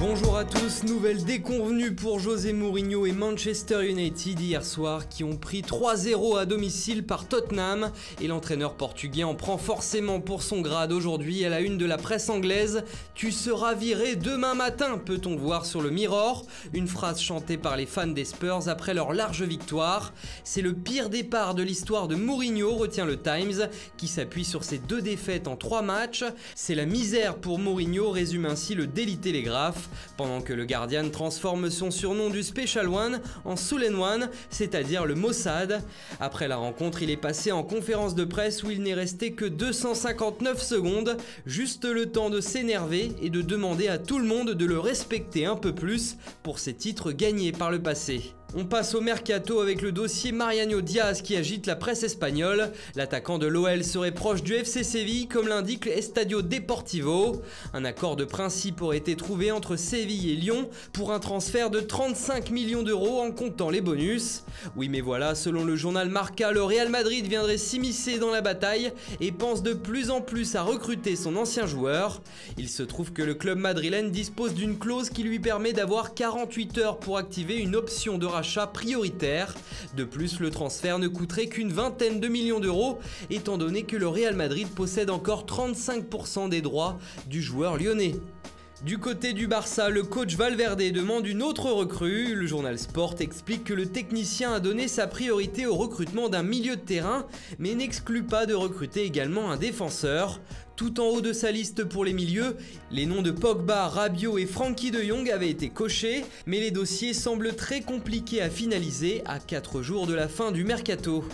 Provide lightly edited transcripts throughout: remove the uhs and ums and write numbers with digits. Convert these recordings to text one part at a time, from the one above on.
Bonjour à tous, nouvelle déconvenue pour José Mourinho et Manchester United hier soir qui ont pris 3-0 à domicile par Tottenham et l'entraîneur portugais en prend forcément pour son grade aujourd'hui à la une de la presse anglaise. Tu seras viré demain matin, peut-on voir sur le Mirror, une phrase chantée par les fans des Spurs après leur large victoire. C'est le pire départ de l'histoire de Mourinho, retient le Times, qui s'appuie sur ses 2 défaites en 3 matchs. C'est la misère pour Mourinho, résume ainsi le Daily Telegraph. Pendant que le Guardian transforme son surnom du Special One en Soulen One, c'est-à-dire le Mossad. Après la rencontre, il est passé en conférence de presse où il n'est resté que 259 secondes, juste le temps de s'énerver et de demander à tout le monde de le respecter un peu plus pour ses titres gagnés par le passé. On passe au mercato avec le dossier Mariano Diaz qui agite la presse espagnole. L'attaquant de l'OL serait proche du FC Séville comme l'indique Estadio Deportivo. Un accord de principe aurait été trouvé entre Séville et Lyon pour un transfert de 35 millions d'euros en comptant les bonus. Oui mais voilà, selon le journal Marca, le Real Madrid viendrait s'immiscer dans la bataille et pense de plus en plus à recruter son ancien joueur. Il se trouve que le club madrilène dispose d'une clause qui lui permet d'avoir 48 heures pour activer une option de rachat prioritaire. De plus, le transfert ne coûterait qu'une vingtaine de millions d'euros, étant donné que le Real Madrid possède encore 35% des droits du joueur lyonnais. Du côté du Barça, le coach Valverde demande une autre recrue. Le journal Sport explique que le technicien a donné sa priorité au recrutement d'un milieu de terrain, mais n'exclut pas de recruter également un défenseur. Tout en haut de sa liste pour les milieux, les noms de Pogba, Rabiot et Frenkie de Jong avaient été cochés, mais les dossiers semblent très compliqués à finaliser à 4 jours de la fin du mercato.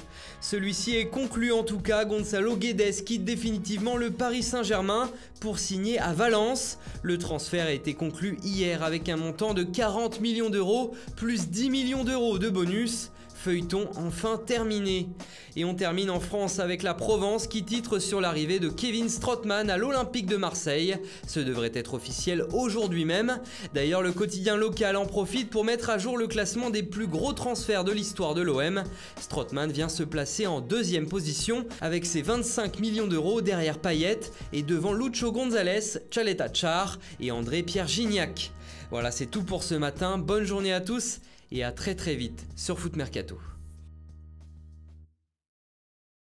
Celui-ci est conclu en tout cas, Gonçalo Guedes quitte définitivement le Paris Saint-Germain pour signer à Valence. Le transfert a été conclu hier avec un montant de 40 millions d'euros plus 10 millions d'euros de bonus. Feuilleton enfin terminé. Et on termine en France avec la Provence qui titre sur l'arrivée de Kevin Strootman à l'Olympique de Marseille. Ce devrait être officiel aujourd'hui même. D'ailleurs, le quotidien local en profite pour mettre à jour le classement des plus gros transferts de l'histoire de l'OM. Strootman vient se placer en 2e position avec ses 25 millions d'euros derrière Payet et devant Lucho González, Tchaleta Tchar et André Pierre Gignac. Voilà, c'est tout pour ce matin. Bonne journée à tous et à très vite sur Foot Mercato.